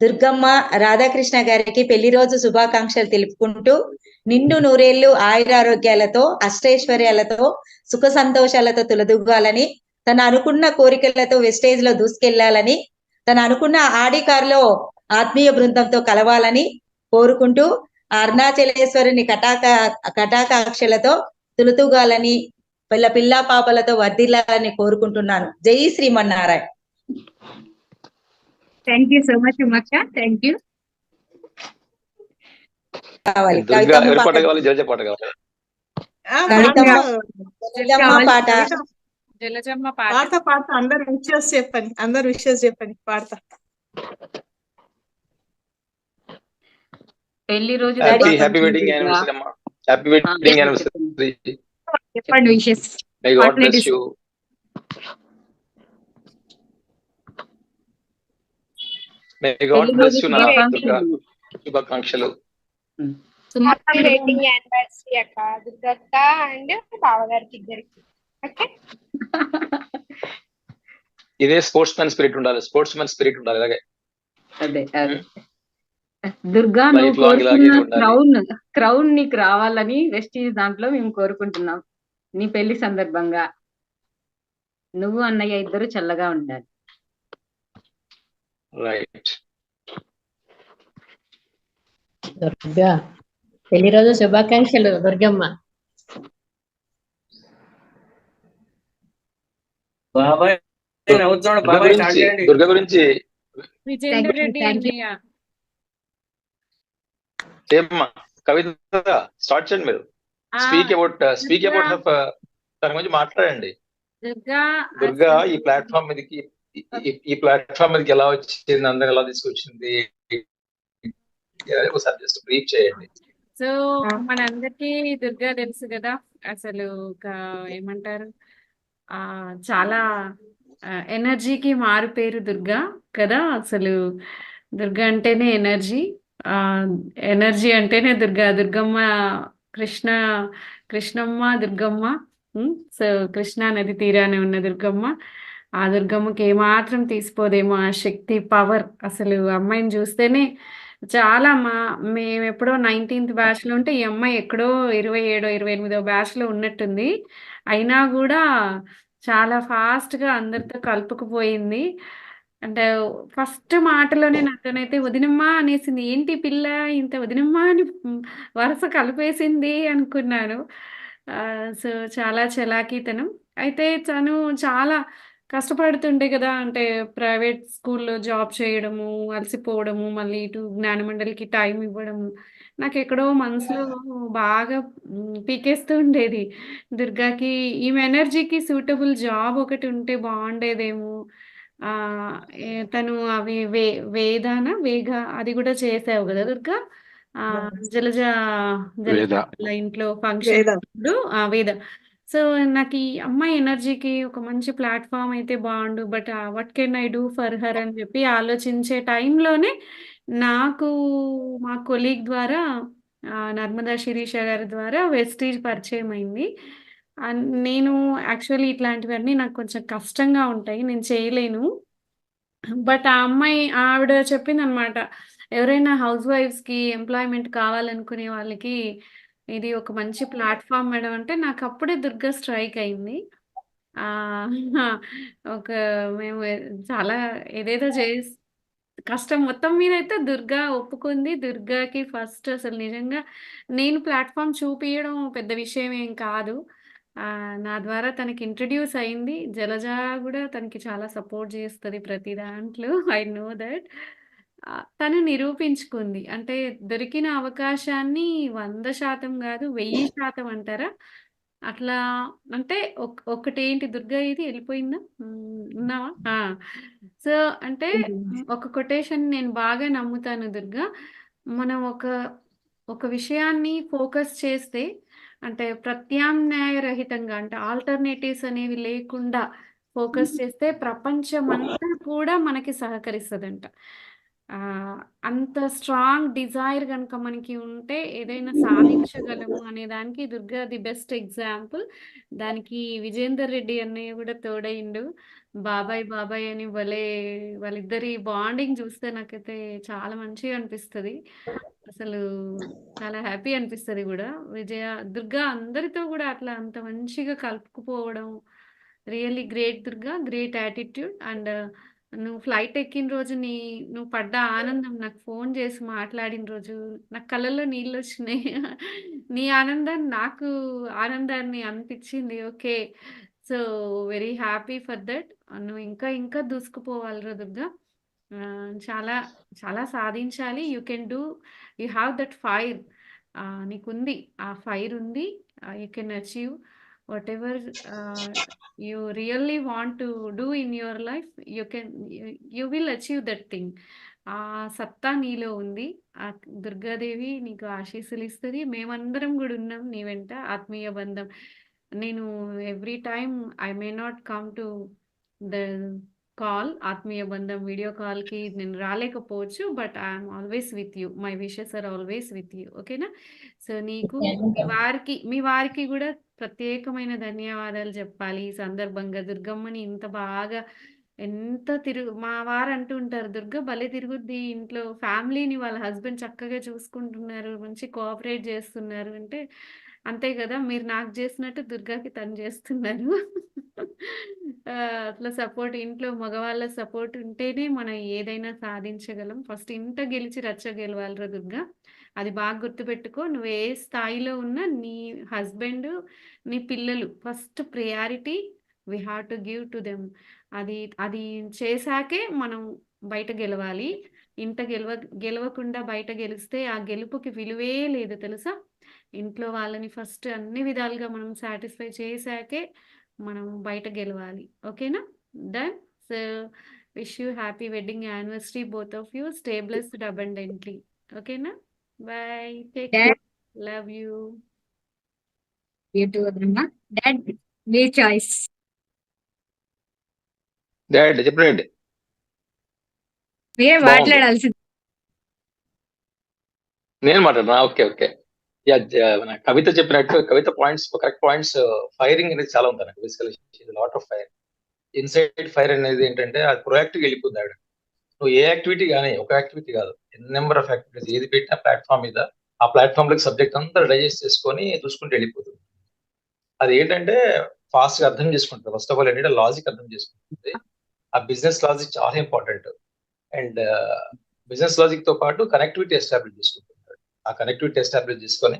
దుర్గమ్మ రాధాకృష్ణ గారికి పెళ్లి రోజు శుభాకాంక్షలు తెలుపుకుంటూ నిండు నూరేళ్లు ఆయురారోగ్యాలతో అష్టైశ్వర్యాలతో సుఖ సంతోషాలతో తులదూగాలని, తను అనుకున్న కోరికలతో వెస్టేజ్ లో దూసుకెళ్లాలని, తను అనుకున్న ఆడి కారులో ఆత్మీయ బృందంతో కలవాలని కోరుకుంటూ అరుణాచలేశ్వరుని కటాకాక్షలతో తులుతూగాలని, పిల్ల పాపలతో వర్ధిల్లాలని కోరుకుంటున్నాను. జై Srimannarayana. Thank you so much అమ్మక్క. Thank you. కావాలి జలజమ్మ పాడతా పాడతా అందరు విషయాలు చెప్పండి పాడతా. పెళ్లి రోజు హ్యాపీ వెడ్డింగ్ యానివర్సరీ అమ్మా. Happy wedding anniversary. చెప్పండి wishes. May God bless you. May God bless you. నా శుభాకాంక్షలు. హ్యాపీ వెడ్డింగ్ యానివర్సరీ అక్క, దుర్గక్క అండ్ బావగారికి ఇద్దరికి. ఓకే, ఇదే స్పోర్ట్స్ మ్యాన్ స్పిరిట్ ఉండాలి అలాగే. అదే దుర్గా, నువ్వు కోరుకున్న క్రౌన్ నీకు రావాలని వెస్టీజ్ దాంట్లో మేము కోరుకుంటున్నాం. నీ పెళ్లి సందర్భంగా నువ్వు అన్నయ్య ఇద్దరు చల్లగా ఉండాలి. రైట్. దుర్గా పెళ్లి రోజు శుభాకాంక్షలు దుర్గమ్మ. దుర్గ గురించి కవిత స్టార్ట్ చేయండి. మీరు స్పీక్ అబౌట్ దాని గురించి మాట్లాడండి. దుర్గా ఈ ప్లాట్ఫామ్ మీదకి ఎలా వచ్చింది, అందరు ఎలా తీసుకొచ్చింది, ఒకసారి జస్ట్ బ్రీఫ్ చేయండి. సో మనందరికి దుర్గా తెలుసు కదా, అసలు ఏమంటారు, చాలా ఎనర్జీకి మారు పేరు దుర్గా కదా. అసలు దుర్గా అంటేనే ఎనర్జీ అంటేనే దుర్గమ్మ, కృష్ణమ్మ దుర్గమ్మ. సో కృష్ణా నది తీరానే ఉన్న దుర్గమ్మ. ఆ దుర్గమ్మకి ఏమాత్రం తీసిపోదేమో ఆ శక్తి, పవర్. అసలు అమ్మాయిని చూస్తేనే చాలా మేము ఎప్పుడో 19th బ్యాచ్ లో ఉంటే ఈ అమ్మాయి ఎక్కడో 27వ 28వ బ్యాచ్ లో ఉన్నట్టుంది. అయినా కూడా చాలా ఫాస్ట్ గా అందరితో కలుపుకుపోయింది. అంటే ఫస్ట్ మాటలోనే నాతోనైతే వదినమ్మ అనేసింది. ఏంటి పిల్ల ఇంత వదినమ్మ అని వరుస కలిపేసింది అనుకున్నాను. సో చాలా చలాకీతనం. అయితే తను చాలా కష్టపడుతుండే కదా, అంటే ప్రైవేట్ స్కూల్లో జాబ్ చేయడము, అలసిపోవడము, మళ్ళీ ఇటు జ్ఞానమండలికి టైం ఇవ్వడము, నాకు ఎక్కడో మనసులో బాగా పీకేస్తూ ఉండేది. దుర్గాకి ఈమె ఎనర్జీకి సూటబుల్ జాబ్ ఒకటి ఉంటే బాగుండేదేమో. తను అవి వేగ అది కూడా చేసావు కదా దుర్గా. జలజ ఇంట్లో ఫంక్షన్ వేద. సో నాకు ఈ అమ్మాయి ఎనర్జీకి ఒక మంచి ప్లాట్ఫామ్ అయితే బాగుండు, but what can I do for her అని చెప్పి ఆలోచించే టైంలోనే నాకు మా కొలీగ్ ద్వారా, నర్మదా శిరీష గారి ద్వారా వెస్టీజ్ పరిచయం అయింది. నేను యాక్చువల్లీ ఇట్లాంటివన్నీ నాకు కొంచెం కష్టంగా ఉంటాయి, నేను చేయలేను. బట్ ఆ అమ్మాయి ఆవిడ చెప్పింది అనమాట, ఎవరైనా హౌస్ వైఫ్స్ కి ఎంప్లాయ్మెంట్ కావాలనుకునే వాళ్ళకి ఇది ఒక మంచి ప్లాట్ఫామ్ మేడం అంటే నాకు అప్పుడే దుర్గా స్ట్రైక్ అయింది. ఒక మేము చాలా ఏదేదో కష్టం మొత్తం మీద అయితే దుర్గా ఒప్పుకుంది. దుర్గాకి ఫస్ట్ అసలు నిజంగా నేను ప్లాట్ఫామ్ చూపించడం పెద్ద విషయం ఏం కాదు. నా ద్వారా తనకి ఇంట్రడ్యూస్ అయింది. జలజ కూడా తనకి చాలా సపోర్ట్ చేస్తుంది ప్రతి దాంట్లో. I know that. తను నిరూపించుకుంది. అంటే దొరికిన అవకాశాన్ని 100% కాదు 1000% అంటారా, అట్లా. అంటే ఒకటేంటి దుర్గా, ఇది వెళ్ళిపోయిందా, ఉన్నావా? సో అంటే ఒక కొటేషన్ నేను బాగా నమ్ముతాను దుర్గా. మనం ఒక విషయాన్ని ఫోకస్ చేస్తే, అంటే ప్రత్యామ్నాయ రహితంగా, అంటే ఆల్టర్నేటివ్స్ అనేవి లేకుండా ఫోకస్ చేస్తే ప్రపంచమంతా కూడా మనకి సహకరిస్తుందంట. అంత స్ట్రాంగ్ డిజైర్ కనుక మనకి ఉంటే ఏదైనా సాధించగలము అనే దానికి దుర్గా ది బెస్ట్ ఎగ్జాంపుల్. దానికి విజేందర్ రెడ్డి అన్నయ్య కూడా తోడైండు. బాబాయ్ బాబాయ్ అని భలే వాళ్ళిద్దరి బాండింగ్ చూస్తే నాకైతే చాలా మంచిగా అనిపిస్తుంది. అసలు చాలా హ్యాపీ అనిపిస్తుంది కూడా. విజయ దుర్గా అందరితో కూడా అట్లా అంత మంచిగా కలుపుకుపోవడం really great Durga. Great attitude. And నువ్వు ఫ్లైట్ ఎక్కిన రోజు నువ్వు పడ్డ ఆనందం నాకు ఫోన్ చేసి మాట్లాడిన రోజు నాకు కళ్ళల్లో నీళ్ళు వచ్చినాయి. నీ ఆనందాన్ని నాకు ఆనందాన్ని అనిపించింది. Okay, so very happy for that. నువ్వు ఇంకా ఇంకా దూసుకుపోవాలిరా దుర్గా. చాలా చాలా సాధించాలి. You can do. You have that fire. నీకుంది, ఆ ఫైర్ ఉంది. You can achieve whatever you really want to do in your life. You will achieve that thing. ఆ సత్తా నీలో ఉంది. ఆ దుర్గాదేవి నీకు ఆశీస్సులు ఇస్తుంది. మేమందరం కూడా ఉన్నాం నీ వెంట. ఆత్మీయ బంధం. నేను every time I may not come to the call, ఆత్మీయ బంధం వీడియో కాల్కి నేను రాలేకపోవచ్చు. But I'm always with you. My wishes are always with you. ఓకేనా? సో నీకు మీ వారికి కూడా ప్రత్యేకమైన ధన్యవాదాలు చెప్పాలి ఈ సందర్భంగా. దుర్గమ్మని ఇంత బాగా మా వారు అంటూ ఉంటారు, దుర్గ భలే తిరుగుద్ది ఇంట్లో, ఫ్యామిలీని వాళ్ళ హస్బెండ్ చక్కగా చూసుకుంటున్నారు, మంచి కోఆపరేట్ చేస్తున్నారు అంటే అంతే కదా, మీరు నాకు చేసినట్టు దుర్గాకి తను చేస్తున్నారు. అట్లా సపోర్ట్, ఇంట్లో మగవాళ్ళ సపోర్ట్ ఉంటేనే మనం ఏదైనా సాధించగలం. ఫస్ట్ ఇంట గెలిచి రచ్చ గెలవాలిరా దుర్గా. అది బాగా గుర్తుపెట్టుకో. నువ్వు ఏ స్థాయిలో ఉన్నా నీ హస్బెండ్, నీ పిల్లలు first priority. We have to give to them. అది చేశాకే మనం బయట గెలవాలి. ఇంట గెలవకుండా బయట గెలిస్తే ఆ గెలుపుకి విలువే లేదు తెలుసా. ఇంట్లో వాళ్ళని ఫస్ట్ అన్ని విధాలుగా మనం సాటిస్ఫై చేశాకే మనం బయట గెలవాలి. ఓకేనా? Done. So wish you happy wedding anniversary both of you. Stay blessed abundantly. ఓకేనా? Bye. Take care. Love you. You too, Adrima. Dad, మీ చాయిస్. డాడ్ చెప్పండి. మీరే బాగుంది. మాట్లాడాల్సింది. నేను మాట్లాడనా? Okay okay. మన కవిత చెప్పినట్టు, కవిత పాయింట్స్, కరెక్ట్ పాయింట్స్. ఫైరింగ్ అనేది చాలా ఉంది నాకు. Basically lot of fire. Inside fire అనేది ఏంటంటే అది ప్రొయాక్టివ్ వెళ్ళిపోతుంది ఆవిడ. నువ్వు ఏ యాక్టివిటీ కానీ, ఒక యాక్టివిటీ కాదు, నెంబర్ ఆఫ్ యాక్టివిటీస్ ఏది పెట్టినా ప్లాట్ఫామ్ మీద, ఆ ప్లాట్ఫామ్ లోకి సబ్జెక్ట్ అంతా డైజెస్ట్ చేసుకొని చూసుకుంటూ వెళ్ళిపోతుంది. అది ఏంటంటే ఫాస్ట్ గా అర్థం చేసుకుంటుంది. ఫస్ట్ ఆఫ్ ఆల్ ఏంటంటే లాజిక్ అర్థం చేసుకుంటుంది. ఆ బిజినెస్ లాజిక్ చాలా ఇంపార్టెంట్. అండ్ బిజినెస్ లాజిక్ తో పాటు కనెక్టివిటీ ఎస్టాబ్లిష్ చేసుకుంటుంది. ఆ కనెక్టివిటీ ఎస్టాబ్లిష్ చేసుకొని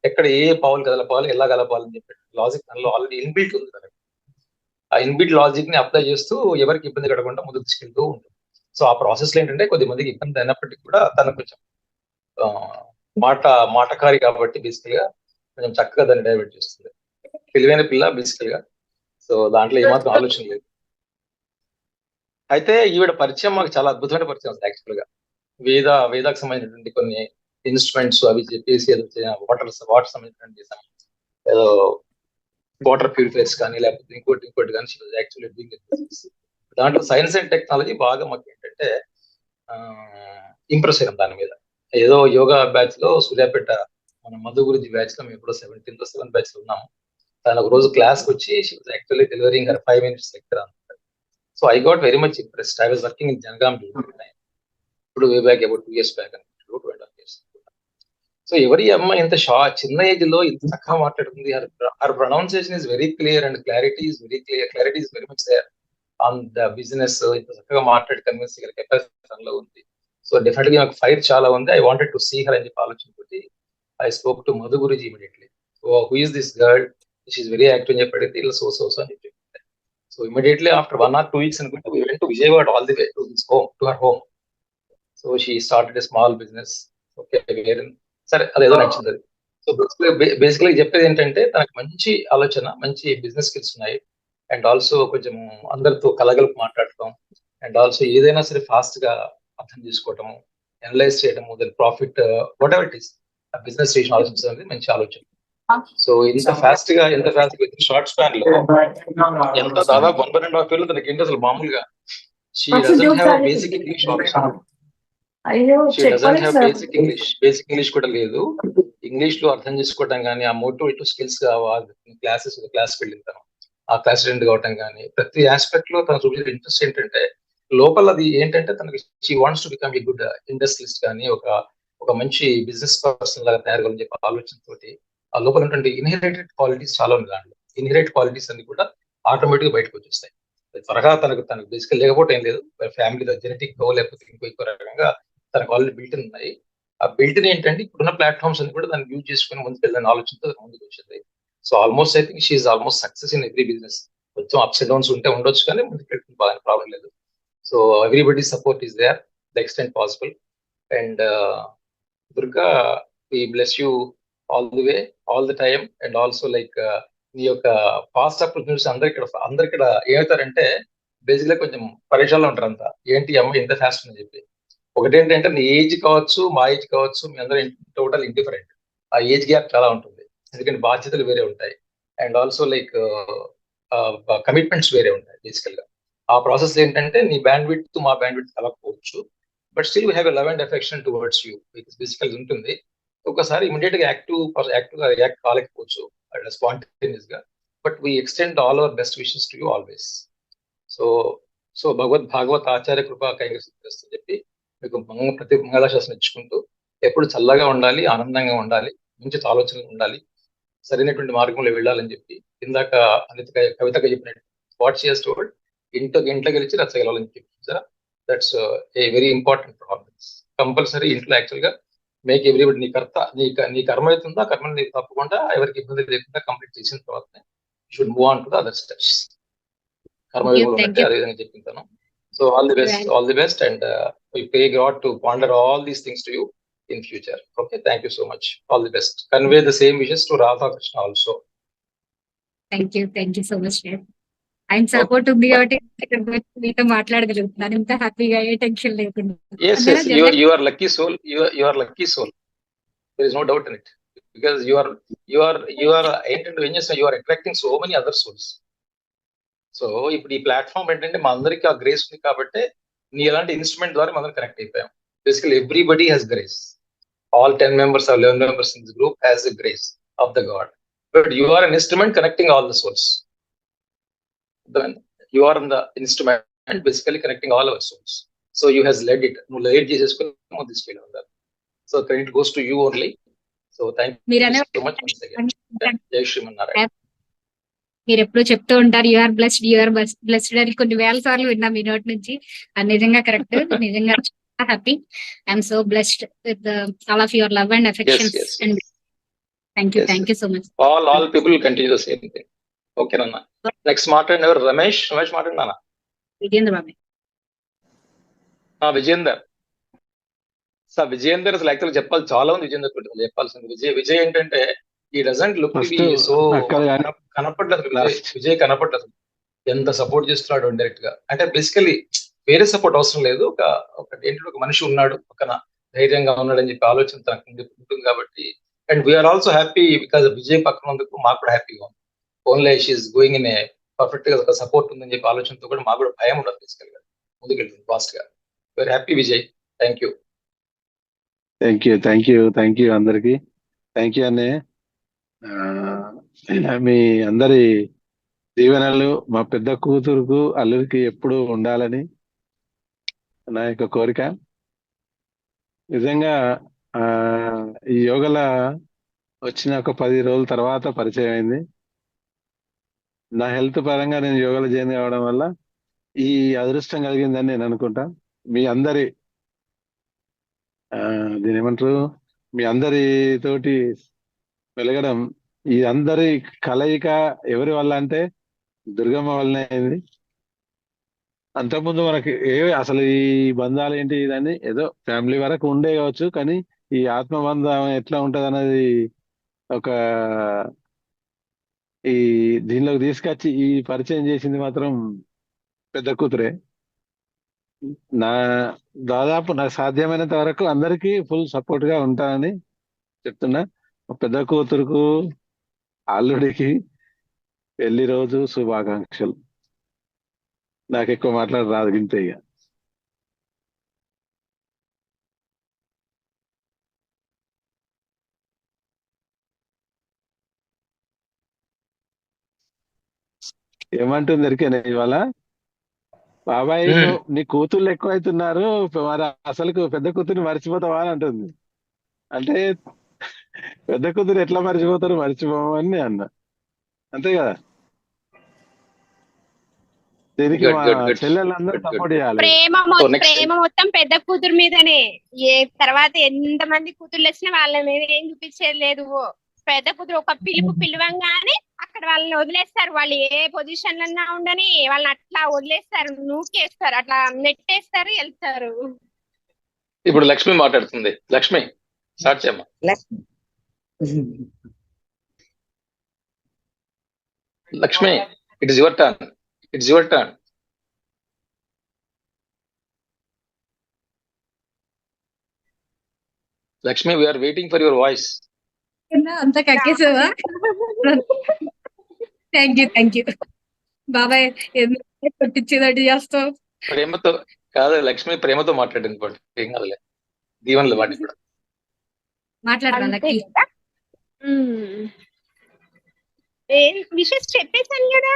ఎక్కడ ఏ పావులు కదలపాలి, ఎలా కలపాలని చెప్పి లాజిక్ దానిలో ఆల్రెడీ ఇన్బిల్ట్ ఉంది కదా. ఆ ఇన్బిల్ట్ లాజిక్ ని అప్లై చేస్తూ ఎవరికి ఇబ్బంది కలగకుండా ముందుకు తీసుకెళ్తూ ఉంటుంది. సో ఆ ప్రాసెస్ లో ఏంటంటే కొద్ది మందికి ఇబ్బంది అయినప్పటికీ కూడా తను కొంచెం మాటకారి కాబట్టి బేసికల్ గా కొంచెం చక్కగా దాన్ని డైవర్ట్ చేస్తుంది. తెలివైన పిల్ల బేసికల్ గా. సో దాంట్లో ఏమాత్రం ఆలోచన లేదు. అయితే ఈవిడ పరిచయం మాకు చాలా అద్భుతమైన పరిచయం ఉంది యాక్చువల్ గా. వేదాకు సంబంధించినటువంటి కొన్ని ఇన్స్ట్రుమెంట్స్ అవి చెప్పేసి వాటర్ సంబంధించినటువంటి ఏదో వాటర్ ప్యూరిఫైర్స్ కానీ లేకపోతే ఇంకోటి కానీ యాక్చువల్లీ దాంట్లో సైన్స్ అండ్ టెక్నాలజీ బాగా మాకు ఏంటంటే ఇంప్రెస్ అయ్యాం దాని మీద. ఏదో యోగా బ్యాచ్ లో సూర్యాపేట మన మధు గురించి బ్యాచ్ లో మేము ఎప్పుడో 7th బ్యాచ్ లో ఉన్నాము. తను ఒక రోజు క్లాస్ కి వచ్చి యాక్చువల్లీ డెలివరింగ్ 5 minutes లెక్చర్ అన్నమాట. So I got very much impressed. I was working in Jangaon ఇప్పుడు way back about 2 years back. So ఎవరి అమ్మాయి ఇంత చిన్న ఏజ్ లో ఇంత చక్కగా మాట్లాడుతుంది. Her pronunciation is very clear and clarity is very much there on the business. ఇంత చక్కగా మాట్లాడి కన్విన్స్ చేయగల కెపాసిటీ లో ఉంది. సో డెఫినెట్లీ నాకు ఫైర్ చాలా ఉంది. I wanted to see her అని చెప్పి ఆలోచనతోటి I spoke to Madhu Guruji immediately. Who is this girl, she is very active అని చెప్పి అడిగితే ఇలా సో అని చెప్పి. So immediately after 1 or 2 weeks అనుకుంటే we went to Vijayawada all the way to his home, to her home. So she started a small business. Okay, సరే అదేదో నచ్చింది. సో బేసికలీ చెప్పేది ఏంటంటే తనకు మంచి ఆలోచన, మంచి బిజినెస్ స్కిల్స్ ఉన్నాయి. అండ్ ఆల్సో కొంచెం అందరితో కలగలుపు మాట్లాడటం, అండ్ ఆల్సో ఏదైనా సరే ఫాస్ట్ గా అర్థం చేసుకోవటము, అనలైజ్ చేయటము, దాని profit what ever it is, ఆ బిజినెస్ స్టేషన్ ఆలోచించడం అనేది మంచి ఆలోచన. సో ఎంత ఫాస్ట్ గా షార్ట్ స్పాన్ లో ఎంత దాదాపు 1.5 years తనకి ఏంటి అసలు మామూలుగా she doesn't have basic English option. She doesn't have basic English కూడా లేదు. ఇంగ్లీష్ లో అర్థం చేసుకోవడం కానీ ఆ మోటివేటివ్ స్కిల్స్ క్లాస్కి వెళ్ళిన తను ఆ క్లాస్ అటెండ్ కావటం కానీ ప్రతి ఆస్పెక్ట్ లో తను చూపించే ఇంట్రెస్ట్ ఏంటంటే లోపల అది ఏంటంటే తనకి she wants to become a good industrialist కానీ ఒక మంచి బిజినెస్ పర్సన్ లాగా తయారగాలని చెప్పి ఆలోచనతోటి ఆ లోపల ఉన్నటువంటి ఇన్హెరిటెడ్ క్వాలిటీస్ చాలా ఉంది దాంట్లో. ఇన్హెరిటెడ్ క్వాలిటీస్ అన్ని కూడా ఆటోమేటిక్ గా బయటకు వచ్చేస్తాయి. త్వరగా తనకు బేసికల్ లేకపోతే ఏం లేదు, ఫ్యామిలీ జెనెటిక్ గో లేకపోతే ఇంకో రకంగా తనకు ఆల్రెడీ బిల్ట్ ఉన్నాయి. ఆ బిల్ట్ ఏంటంటే ఇప్పుడున్న ప్లాట్ఫామ్స్ అని కూడా దాన్ని యూజ్ చేసుకుని ముందుకు వెళ్ళిన ఆలోచనతో ముందుకు వచ్చింది. So almost I think she almost success in every business. కొంచెం అప్స్ అండ్ డౌన్స్ ఉంటే ఉండొచ్చు కానీ ముందుకు వెళ్తుంది, బాగా ప్రాబ్లం లేదు. So everybody support is there the extent possible. And Durga, we bless you all the way all the time. And also like నీ యొక్క ఫాస్ట్ ఆపర్చునిటీస్ అందరు ఇక్కడ ఏమవుతారంటే బేసిక్ గా కొంచెం పరేషాన్లో ఉంటారు అంతా, ఏంటి అమ్మ ఎంత ఫాస్ట్ అని చెప్పి. ఒకటి ఏంటంటే నీ ఏజ్ కావచ్చు, మా ఏజ్ కావచ్చు, మీ అందరూ టోటల్ ఇండిఫరెంట్. ఆ ఏజ్ గ్యాప్ చాలా ఉంటుంది, ఎందుకంటే బాధ్యతలు వేరే ఉంటాయి. అండ్ ఆల్సో లైక్ కమిట్మెంట్స్ వేరే ఉంటాయి బేసికల్ గా. ఆ ప్రాసెస్ ఏంటంటే నీ బ్యాండ్ విడ్త్ మా బ్యాండ్ విడ్త్ కలగకపోవచ్చు, but still we have a love and affection towards you, basically ఉంటుంది. ఒకసారి ఇమీడియట్ గా యాక్టివ్ గా రియాక్ట్ కాలేకపోవచ్చు స్పాంటేనియస్ గా, but we extend all our best wishes to you always. So so Bhagavat Acharya కృపా కైంకర్యం చెప్పి మీకు ప్రతి మంగళాశాసనం ఇచ్చుకుంటూ ఎప్పుడు చల్లగా ఉండాలి, ఆనందంగా ఉండాలి, మంచి ఆలోచనలు ఉండాలి, సరైనటువంటి మార్గంలో వెళ్ళాలని చెప్పి ఇందాక కవితగా చెప్పినట్టు వాట్ షీ హస్ టోల్డ్, ఇంట్లో గెలిచి రచ్చగలవాలని చెప్పి sir, that's a very important performance. Compulsory ఇంట్లో యాక్చువల్ గా మేక్ ఎవ్రీబడి నీ కర్మ అవుతుందా, కర్మని నీకు తప్పకుండా ఎవరికి ఇబ్బంది లేకుండా కంప్లీట్ చేసిన తర్వాత should move on to the other steps. కర్మ అంటే అదే విధంగా చెప్పింటాను. So all the best and we pray God to ponder all these things to you in future. Okay, thank you so much. All the best. Convey the same wishes to Radha Krishna also. Thank you so much, sir. ఆయన support ఉంది కాబట్టి మీతో మాట్లాడగలుగుతున్నాను ఇంత హ్యాపీగా, ఏ tension లేకుండా. Yes, you are lucky soul. You are lucky soul. There is no doubt in it, because you are ఏంటంటే ఏం చేస్తా, you are attracting so many other souls. So ఇప్పుడు ఈ ప్లాట్ఫామ్ ఏంటంటే మా అందరికి ఆ గ్రేస్ ఉంది కాబట్టి నీ ఎలాంటి ఇన్స్ట్రుమెంట్ ద్వారా మనం కనెక్ట్ అయిపోయాం. Basically everybody has grace. All 10 members or 11 members in this group has the grace of the God, but you are an instrument connecting all the souls. Then you are the instrument basically connecting all our souls. So you has led it. No led Jesus on this field on that. So credit goes to you only. So thank you so much once again. Jai Shriman Narayan. మీరు ఎప్పుడు చెప్తూ ఉంటారు you are blessed అని కొన్ని వేల సార్లు విన్నా మీ నోటి నుంచి. అది నిజంగా కరెక్ట్. నిజంగా happy. I'm so blessed with all of your love and affections. And thank you so much. All people will continue the same thing. Okay, Nana. Next మాట్లాడిన ఎవరు? రమేష్ మాట్లాడినా? విజేంద్ర బాబు. విజేందర్ సార్, విజయేందర్ అసలు యాక్చువల్ చెప్పాలి చాలా ఉంది. విజయేందర్ చెప్పాల్సింది. విజయ్ ఏంటంటే ఈ డజంట్ లుక్ సో కనపడలేదు. విజయ్ కనపడలేదు ఎంత సపోర్ట్ చేస్తున్నాడు డైరెక్ట్ గా. అంటే బేసికలీ వేరే సపోర్ట్ అవసరం లేదు, ఏంటంటే ఒక మనిషి ఉన్నాడు పక్కన, ధైర్యంగా ఉన్నాడు అని చెప్పి ఆలోచన తనకు ఉంటుంది కాబట్టి. And we are also happy because Vijay పక్కన ఉన్నందుకు మాకు కూడా హ్యాపీగా ఉంది. Only she's going in a perfect గా ఒక సపోర్ట్ ఉందని చెప్పి ఆలోచనతో కూడా మాకు కూడా భయం ఉండదు. బేసికల్ గా ముందుకెళ్తుంది ఫాస్ట్ గా. Very happy Vijay. Thank you అందరికి థ్యాంక్ యూ అన్నయ్య. మీ అందరి దీవెనలు మా పెద్ద కూతురుకు అల్లుడికి ఎప్పుడు ఉండాలని నా యొక్క కోరిక. నిజంగా ఈ యోగల వచ్చిన ఒక 10 రోజుల తర్వాత పరిచయం అయింది. నా హెల్త్ పరంగా నేను యోగాలో జాయిన్ కావడం వల్ల ఈ అదృష్టం కలిగిందని నేను అనుకుంటా. మీ అందరి దీని ఏమంటారు, మీ అందరి తోటి వెలగడం, ఈ అందరి కలయిక ఎవరి వల్ల అంటే దుర్గమ్మ వల్లనే అయింది. అంతకుముందు మనకి అసలు ఈ బంధాలు ఏంటి ఇదని ఏదో ఫ్యామిలీ వరకు ఉండే కావచ్చు, కానీ ఈ ఆత్మబంధం ఎట్లా ఉంటది అనేది ఒక ఈ దీనిలోకి తీసుకొచ్చి ఈ పరిచయం చేసింది మాత్రం పెద్ద కూతురే. దాదాపు నాకు సాధ్యమైనంత వరకు అందరికీ ఫుల్ సపోర్ట్ గా ఉంటానని చెప్తున్నా. పెద్ద కూతురుకు అల్లుడికి పెళ్లి రోజు శుభాకాంక్షలు. నాకు ఎక్కువ మాట్లాడ రాదు ఇంతే ఇక. ఏమంటుంది ఎరికేనా ఇవాళ? బాబాయ్ ఉమ్. నీ కూతుళ్ళు ఎక్కువ అవుతున్నారు, మరి అసలు పెద్ద కూతుర్ని మర్చిపోతావా అని అంటుంది. అంటే పెద్ద కూతురు ఎట్లా మర్చిపోతారు, మర్చిపోమని నేను అన్నా. అంతే కదా, దీనికి గుడ్ మా గుడ్ గుడ్ చెల్లెళ్ళందరూ గుడ్ గుడ్ సపోర్ట్ చేయాలి. సో నెక్స్ట్ ప్రేమ మొత్తం పెద్ద కూతురు మీదనే. ఏ తర్వాత ఎంత మంది కూతుర్లు వచ్చినా వాళ్ళ మీద ఏం చూపించేది లేదు. పెద్ద కూతురు ఒక పిలువంగానే అక్కడ వాళ్ళని వదిలేస్తారు. వాళ్ళు ఏ పొజిషన్ అన్నా ఉండని వాళ్ళని అట్లా వదిలేస్తారు, నూకేస్తారు, అట్లా నెట్టేస్తారు, వెళ్తారు. ఇప్పుడు లక్ష్మి మాట్లాడుతుంది. లక్ష్మి స్టార్ట్ చేయమ్మా. Lakshmi. Lakshmi, it's your turn. It's your turn. Lakshmi, we are waiting for your voice. అంత కక్కేసావా? థ్యాంక్ యూ బాబాయ్, ఎందుకు కొట్టించేదట్టు చేస్తావు? ప్రేమతో కాదు, లక్ష్మి ప్రేమతో మాట్లాడింది. బట్ ఏం కాదులే, దీవెనలు వాడిని కూడా. మాట్లాడరా అంతే లక్కీ? కదా. ఏం విషెస్ చెప్పేశాను కదా,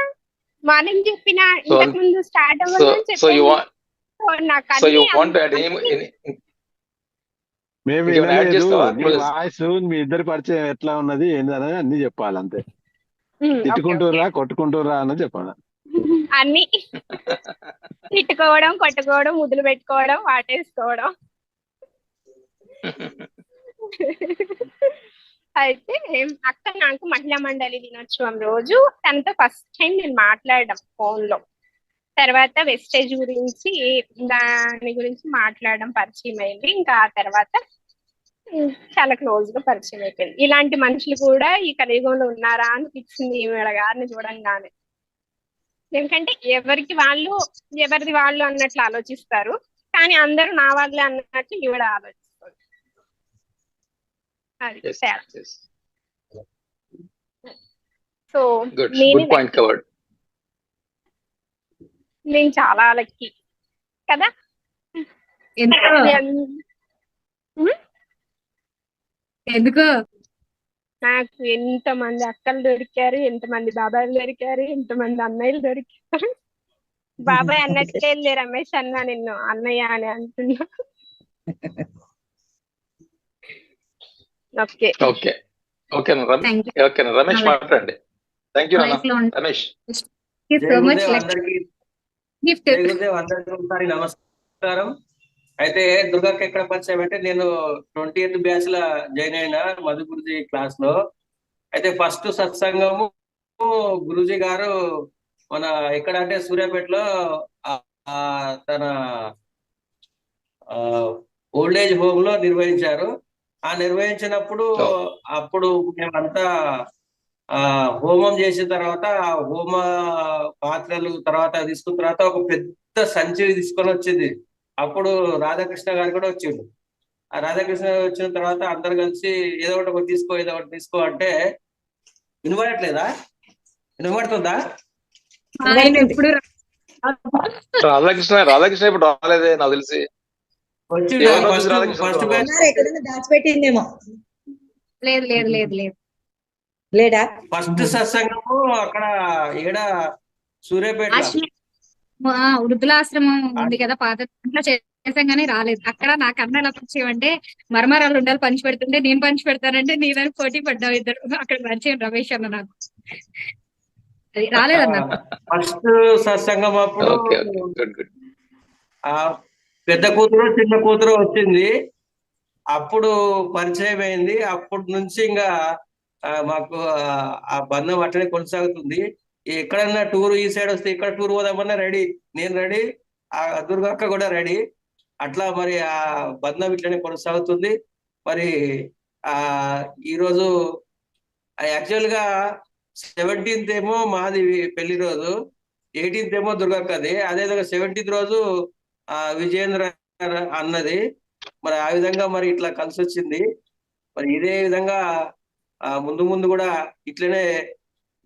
మార్నింగ్ చెప్పిన, సో ఇంతకు ముందు స్టార్ట్ సో అవ్వగానే సో యు చెప్పాను. నాకు సో యు అన్ని వాంట్ యాడ్ మేము ఇంకేమైనా యాడ్ వినలేదు. చేస్తావా? నీ వాయిస్, మీ ఇద్దరి పరిచయం ఎట్లా ఉన్నది ఏందనేది అన్ని చెప్పాలి. అంతే, ఓకే తిట్టుకుంటుర్రా కొట్టుకుంటుర్రా అని చెప్పాలి. అన్ని తిట్టుకోవడం, కొట్టుకోవడం, ముద్దులు పెట్టుకోవడం, వాటేసుకోవడం. అయితే అక్క నాకు మహిళా మండలి దినోత్సవం రోజు తనతో ఫస్ట్ టైం నేను మాట్లాడడం ఫోన్ లో. తర్వాత వెస్టేజ్ గురించి, దాని గురించి మాట్లాడడం పరిచయం అయింది. ఇంకా ఆ తర్వాత చాలా క్లోజ్ గా పరిచయం అయిపోయింది. ఇలాంటి మనుషులు కూడా ఈ కలియుగంలో ఉన్నారా అనిపించింది ఈమె గారిని చూడంగానే. ఎందుకంటే ఎవరిది వాళ్ళు అన్నట్లు ఆలోచిస్తారు, కానీ అందరూ నా వాళ్ళే అన్నట్లు ఈవిడ ఆలోచిస్తారు. అది తేడా. So good point covered. నేను చాలా లక్కీ కదా. ఎందుకు నాకు ఎంతమంది అక్కలు దొరికారు, ఎంతమంది బాబాయిలు దొరికారు, ఎంతమంది అన్నయ్యలు దొరికారు. బాబాయ్ అన్నట్లే రమేష్ అన్న, నిన్ను అన్నయ్య అని అంటున్నా. ఓకే ఓకే ఓకే రమేష్ మాట్లాడండి. Thank you Ramesh. గిఫ్ట్ అందరికీ నమస్కారం. అయితే దుర్గకి ఎక్కడ పరిచయం అంటే, నేను 20th బ్యాచ్ లా జాయిన్ అయిన మధు గురుజీ క్లాస్ లో. అయితే ఫస్ట్ సత్సంగము గురుజీ గారు మన ఎక్కడ అంటే సూర్యాపేటలో తన ఓల్డ్ ఏజ్ హోమ్ లో నిర్వహించారు. ఆ నిర్వహించినప్పుడు అప్పుడు మేమంతా హోమం చేసిన తర్వాత, హోమ పాత్రలు తర్వాత తీసుకున్న తర్వాత ఒక పెద్ద సంచి తీసుకొని వచ్చింది. అప్పుడు రాధాకృష్ణ గారు కూడా వచ్చిండు. ఆ రాధాకృష్ణ వచ్చిన తర్వాత అందరు కలిసి ఏదో ఒకటి తీసుకో అంటే, వినబడట్లేదా? వినబడుతుందా? ఎప్పుడు రాధాకృష్ణ ఇప్పుడు రాలేదే నాకు తెలిసి. ఫస్ట్ బ్యాచ్ దాచిపెట్టిందేమో. లేదు లేడా? ఫస్ట్ సత్సంగము అక్కడ ఏడ సూర్యాపేట వృద్ధులాశ్రమం ఉంది కదా, పాత దాంట్లో చేసాం కానీ రాలేదు. అక్కడ నాకు అన్న ఎలా పరిచయం అంటే, మరమరాలు ఉండాలి పంచి పెడుతుంటే నేను పంచి పెడతానంటే నేను పోటీ పడ్డావు. ఇద్దరు అక్కడ పరిచయం రమేష్ అన్న నాకు. అది రాలేదన్న ఫస్ట్ సత్సంగం అప్పుడు ఆ పెద్ద కూతురు చిన్న కూతురు వచ్చింది. అప్పుడు పరిచయం అయింది. అప్పటి నుంచి ఇంకా మాకు ఆ బంధం అట్లనే కొనసాగుతుంది. ఎక్కడన్నా టూర్ ఈ సైడ్ వస్తే ఇక్కడ టూర్ పోదామన్నా రెడీ, నేను రెడీ, ఆ దుర్గక్క కూడా రెడీ. అట్లా మరి ఆ బంధం ఇట్లనే కొనసాగుతుంది. మరి ఈరోజు యాక్చువల్ గా 17th ఏమో మాది పెళ్లి రోజు, 18th ఏమో దుర్గక్కది. అదేవిధంగా 17th రోజు విజయేంద్ర అన్నది. మరి ఆ విధంగా మరి ఇట్లా కలిసి వచ్చింది. మరి ఇదే విధంగా ముందు కూడా ఇట్లనే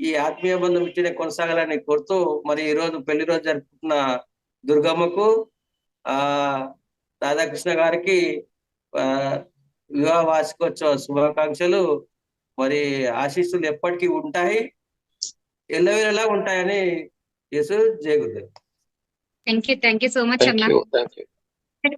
ఈ ఆత్మీయ బంధం ఇట్లనే కొనసాగాలని కోరుతూ, మరి ఈ రోజు పెళ్లి రోజు జరుపుకున్న దుర్గమ్మకు, రాధాకృష్ణ గారికి వివాహ వార్షికోత్సవ శుభాకాంక్షలు. మరి ఆశీస్సులు ఎప్పటికీ ఉంటాయి, ఎల్లవేళలా ఉంటాయని యేసు జై Gurudev. Thank you so much thank అన్న. You thank you.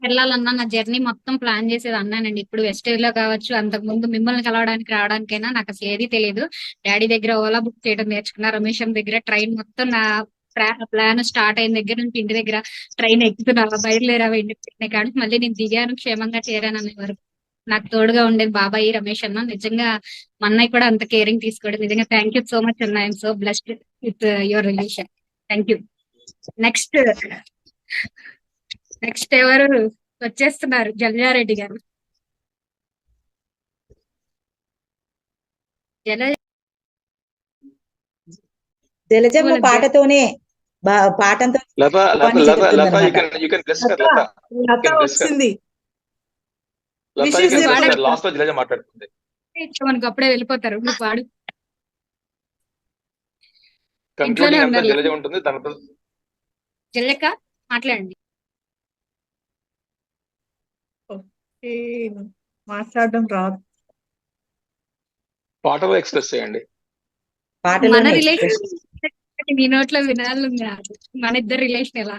వెళ్ళాలన్నా నా జర్నీ మొత్తం ప్లాన్ చేసేది అన్నానండి. ఇప్పుడు వెస్టేజ్ లో కావచ్చు, అంతకు ముందు మిమ్మల్ని కలవడానికి రావడానికైనా నాకు అసలు ఏది తెలియదు. డాడీ దగ్గర ఓలా బుక్ చేయడం నేర్చుకున్నా, రమేష్ దగ్గర ట్రైన్ మొత్తం నా ప్లాన్ స్టార్ట్ అయిన దగ్గర నుంచి ఇంటి దగ్గర ట్రైన్ ఎక్కుతున్నా, బయలుదేరావా ఇంటి కానీ మళ్ళీ నేను దిగాను, క్షేమంగా చేరాను అనే వరకు నాకు తోడుగా ఉండేది బాబాయ్ రమేష్ అన్న. నిజంగా మా అన్నయ్య కూడా అంత కేరింగ్ తీసుకోవడం నిజంగా థ్యాంక్ యూ సో మచ్ అన్న. I'm so blessed with your relation. Thank you. Next ఎవరు వచ్చేస్తున్నారు? జల్జారెడ్డి గారు. జలజమ్మ పాటతోనే పాటంతో లత పని లత లత లత చెప్తుందన్నమాట. You can bless her. Latha Latha can bless her. వచ్చింది. Latha you Wishes can bless చెప్పండి. హర్. లాస్ట్ లో జలజ మాట్లాడుతుంది. మనకు అప్పుడే వెళ్ళిపోతారు. నువ్వు పాడు. కంక్లూడింగ్ అంతా ఉండాలి. జలజ ఉంటుంది. తనతో జల్లెక్క మాట్లాడండి. ఏ, మాట్లాడడం రాదు. పాటలో ఎక్స్ప్రెస్ చేయండి. మన పాటలోనే రిలేషన్ నీ నోట్లో వినాలని కాదు, మన ఇద్దరు రిలేషన్ ఎలా?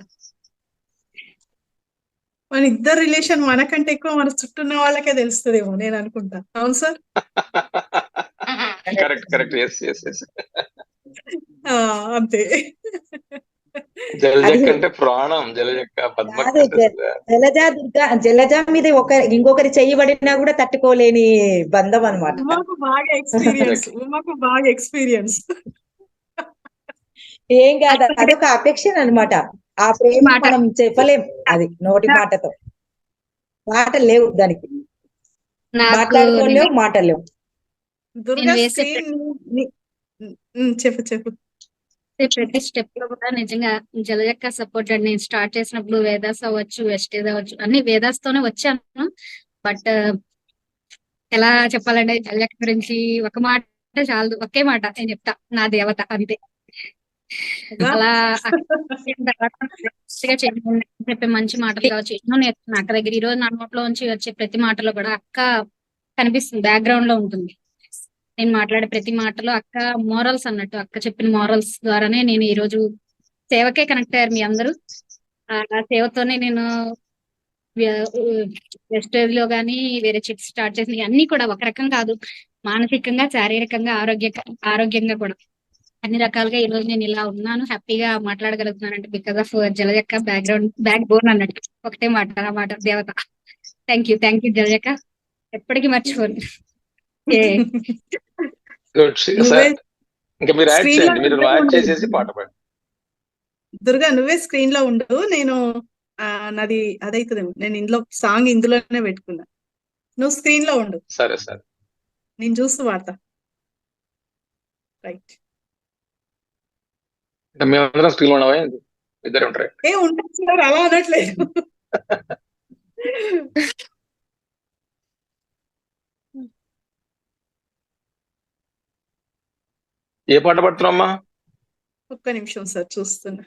మన ఇద్దరు రిలేషన్ మనకంటే ఎక్కువ మన చుట్టూ ఉన్న వాళ్ళకే తెలుస్తుందేమో నేను అనుకుంటా. అవును sir. Correct correct. Yes yes yes. అంతే. జలజక్క అంటే ప్రాణం. జలజక్క పద్మక్క కాదు, అంటే జలజ మీద ఇంకొకరి చెయ్యబడినా కూడా తట్టుకోలేని బంధం అన్నమాట. ఉమాకు బాగా ఎక్స్పీరియన్స్. ఏం కాదు, అదొక అఫెక్షన్ అన్నమాట. ఆ ప్రేమ మనం చెప్పలేం, అది నోటి మాటతో. మాటలు లేవు దానికి, మాట్లాడుకోలేవు, మాటలు లేవు. దుర్గా వేసే స్క్రీన్ చెప్పు. ప్రతి స్టెప్ లో కూడా నిజంగా జలజక్క సపోర్టెడ్. నేను స్టార్ట్ చేసినప్పుడు వేదాస్ అవ్వచ్చు, వెస్టేజ్ అవ్వచ్చు, అన్ని వేదాస్ తోనే వచ్చాను. బట్ ఎలా చెప్పాలంటే జలజక్క గురించి ఒక మాట చాలు, ఒకే మాట నేను చెప్తా, నా దేవత అంతే. అలా చెప్పే మంచి మాటలు కావచ్చు, ఎన్నో నేర్చుకున్నా అక్క దగ్గర. ఈ రోజు నా నోట్లో నుంచి వచ్చే ప్రతి మాటలో కూడా అక్క కనిపిస్తుంది, బ్యాక్గ్రౌండ్ లో ఉంటుంది. నేను మాట్లాడే ప్రతి మాటలో అక్క మోరల్స్ అన్నట్టు, అక్క చెప్పిన మోరల్స్ ద్వారానే నేను ఈ రోజు సేవకే కనెక్ట్ అయ్యారు మీ అందరూ. ఆ సేవతోనే నేను వెస్టేజ్ లో గానీ వేరే చిట్స్ స్టార్ట్ చేసిన అన్ని కూడా ఒక రకం కాదు, మానసికంగా, శారీరకంగా, ఆరోగ్యంగా కూడా అన్ని రకాలుగా ఈ రోజు నేను ఇలా ఉన్నాను, హ్యాపీగా మాట్లాడగలుగుతున్నాను అంటే బికాస్ ఆఫ్ జలజక్క బ్యాక్ బోన్ అన్నట్టు. ఒకటే మాట, ఆ మాట దేవత. థ్యాంక్ యూ జలజక్క, ఎప్పటికీ మర్చిపోను. Good sir. ఇంకా మీరు యాడ్ చేయండి, మీరు యాడ్ చేసేసి పాట పాడండి. దుర్గా నువ్వే స్క్రీన్ లో ఉండు, నేను నాది అదైతుందేమో. నేను సాంగ్ ఇందులోనే పెట్టుకున్నా, నువ్వు స్క్రీన్ లో ఉండు. సరే సరే, నేను చూస్తూ వాడతా. రైట్. మేమందరం స్క్రీన్ లో ఉన్నావా? ఇద్దరు ఉంటారు. ఉంటుంది సార్, అలా అనట్లేదు. ఏ పాట పడుతున్నామ్మా? ఒక్క నిమిషం సార్, చూస్తున్నా.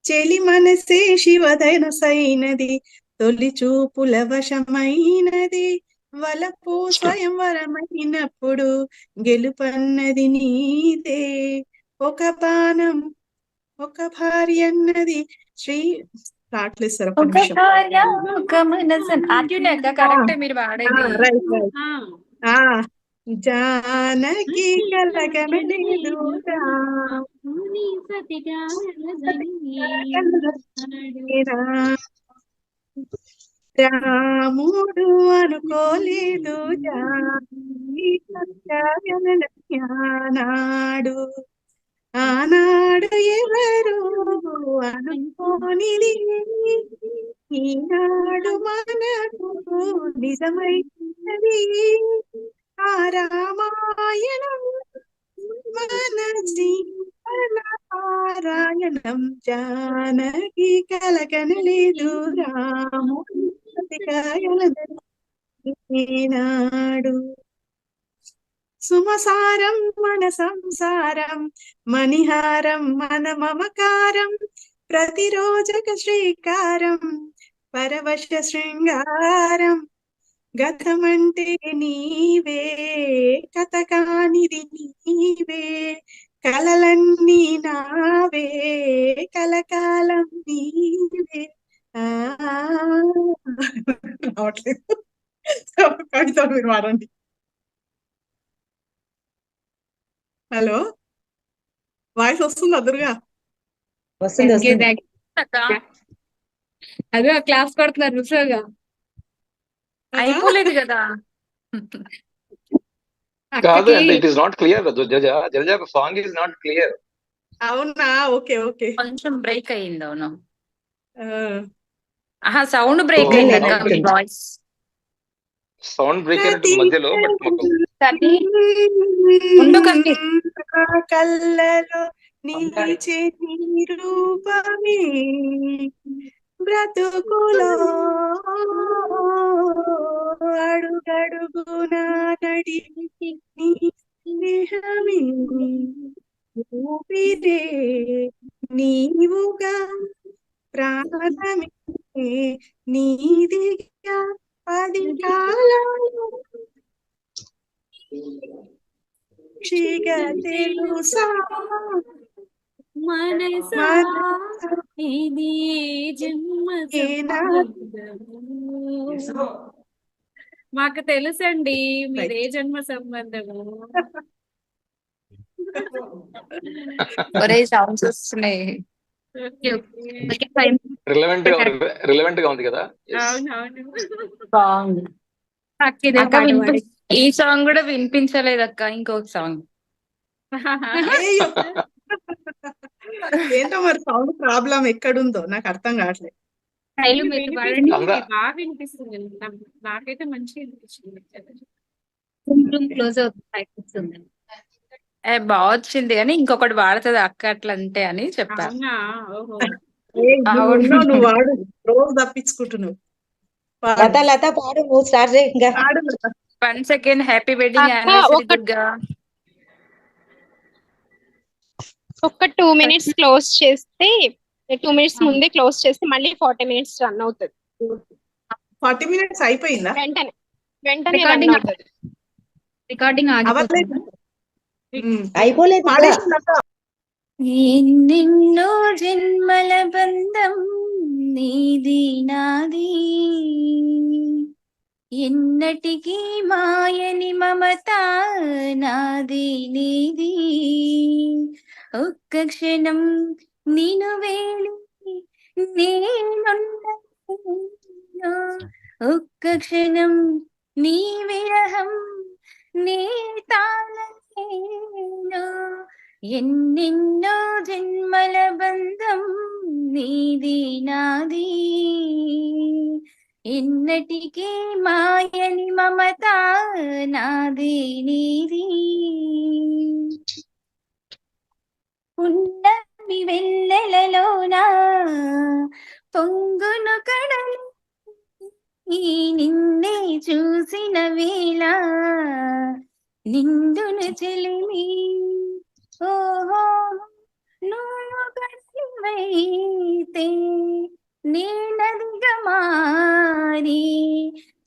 చెలి మనసే శివదైన సైనది, తొలి చూపుల వశమైనది, వలపు స్వయంవరమైనప్పుడు గెలుపన్నది నీదే. ఒక బాణం ఒక భార్య అన్నది శ్రీ రావట్లేదు సార్, ఒక నిమిషం. కరెక్టే మీరు వాడేది. రైట్ జానకి కలగనలేదు రాముడు అనుకోలేదు ఆనాడు, ఆనాడు ఎవరు అనుకోనిది ఈనాడు మనకు నిజమైనది. ఆ రామాయణం మన పారాయణం, జానకి కలగనలేదు రాముడు. సుమసారం మన సంసారం, మణిహారం మన మమకారం, ప్రతిరోజక శ్రీకారం, పరవశ శృంగారం. గతమంటే నీవే, కథ కానిది నీవే, కలలన్నీ నావే కలకాలం నీవే. ఆ రావట్లేదు. కవిత మీరు వాడండి. హలో, వాయిస్ వస్తుందా దుర్గా? వస్తుంది వస్తుంది. అదే క్లాస్ కొడుతున్నారు రుసోగా. అయిపోలేదు కదా. కాదు, అక్కకి అంటే it is not clear. Jalaja song is not clear. అవునా? Okay okay. కొంచెం బ్రేక్ అయ్యింది. అవును, ఆ, సౌండ్ బ్రేక్ Oh, అయింది లేదు, అక్క, మీ లేదు. వాయిస్. సౌండ్ బ్రేక్ అయినట్టు మధ్యలో, బట్ మాకు కానీ ఉండు కక్కి. నా కళ్ళలో నిలిచే నీ రూపమే బ్రతుకులో అడుగడుగునా నడిపి నీ స్నేహమే ఊపిరే నీవుగా ప్రాణమే నీదిగా పది కాలాలు సాక్షిగా తెలుసా మనసా మనసా ఇది జన్మ ఏనా? సంబంధము. మాకు తెలుసండి మీదే జన్మ సంబంధము. ఒరే సౌండ్స్ వస్తున్నాయి. రిలవెంట్ గా ఉంది కదా. Yes. అవునవును. బాగుంది అక్క ఇదే అక్క. పాట పాడి. ఈ సాంగ్ కూడా వినిపించలేదు అక్క. ఇంకొక సాంగ్. అయ్యో, ఏంటో మరి సౌండ్ ప్రాబ్లం ఎక్కడుందో నాకు అర్థం కావట్లేదు. శైలు మీరు పాడండి. అందా బాగా వినిపిస్తుంది. నాకైతే మంచిగా వినిపిస్తుంది. క్లోజ్ అవుతుంది. బాగా వచ్చింది కానీ ఇంకొకటి వాడుతుంది అక్క అట్లా అంటే అని చెప్పా. అవునా? ఓహో. అవును. నువ్వు వాడు, రోజు తప్పించుకుంటున్నావు. లత లత పాడు, నువ్వు స్టార్ట్ చేయి ఇంకా. పాడు. 1 సెకండ్. హ్యాపీ వెడ్డింగ్ అక్క, యానివర్సరీ దుర్గా. ఒక 2 minutes క్లోజ్ చేస్తే 2 minutes ముందే క్లోజ్ చేస్తే మళ్ళీ 40 minutes రన్ అవుతుంది. 40 minutes అయిపోయిందా? వెంటనే రన్ రికార్డింగ్ అవుతుంది. రికార్డింగ్ అవ్వట్లేదు. ఆగిపోతుంది. అయిపోలేదు ఇంకా. పాడేసిందక్క. ఎన్నెన్నో జన్మల బంధం నీది నాది, ఎన్నటికీ మాయని మమత నాది నీది. ఒక్క క్షణం నిను వేలి నేనుండలేను, ఒక్క క్షణం నీ విరహం నీ తాళలేను. ఎన్నెన్నో జన్మల బంధం నీది నాది, ఎన్నటికీ మాయని మమత నాది నీది. ఉన్నమి వెన్నెలలోన పొంగును కడలి నిన్నే చూసిన వేళ నిండును చెలిమి. ఓహో నువ్వు కడివైతే నేనదిగా మారి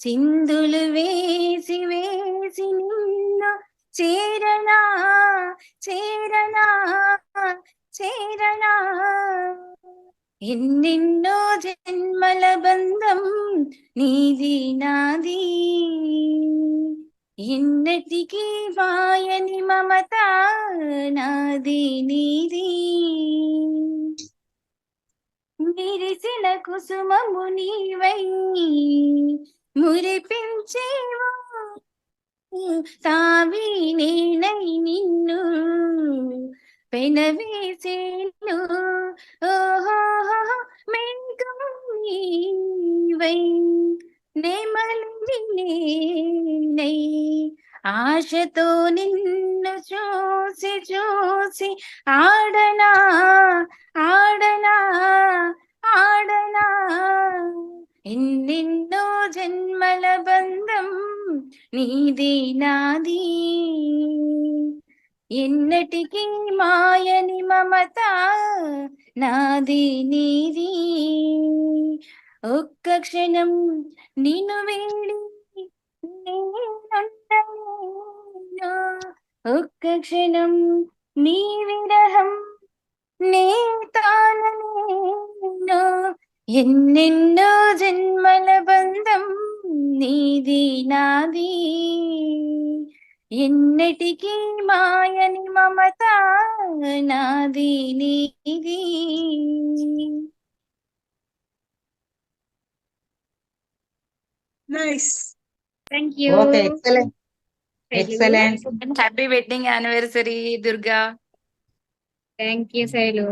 చిందులు వేసి వేసి నిన్ను చేరనా చేరనా చేరనా. ఎన్నెన్నో జన్మల బంధం నీది నాది, ఎన్నటికీ మాయని మమత నాది నీది. విరిసిన కుసుమము నీవై మురిపించేవో తావి నేనై నిన్ను పెనవేసేను. ఓహో మేఘం నీవై నెమలి నేనై ఆశతో నిన్ను చూసి చూసి ఆడనా ఆడనా ఆడనా. ఎన్నెన్నో జన్మల బంధం నీది నాది, ఎన్నటికీ మాయని మమత నాది నీది. ఒక్క క్షణం నిన్ను వేడి నేనుండలేను, ఒక్క క్షణం నీ విరహం నీ తాననేను ఎన్నెన్నో జన్మల బంధం నీది నాది ఎన్నటికీ మాయని మమత నాది నీది. Nice. Thank you. Okay, excellent excellent. Happy wedding anniversary Durga. Thank you Shailu.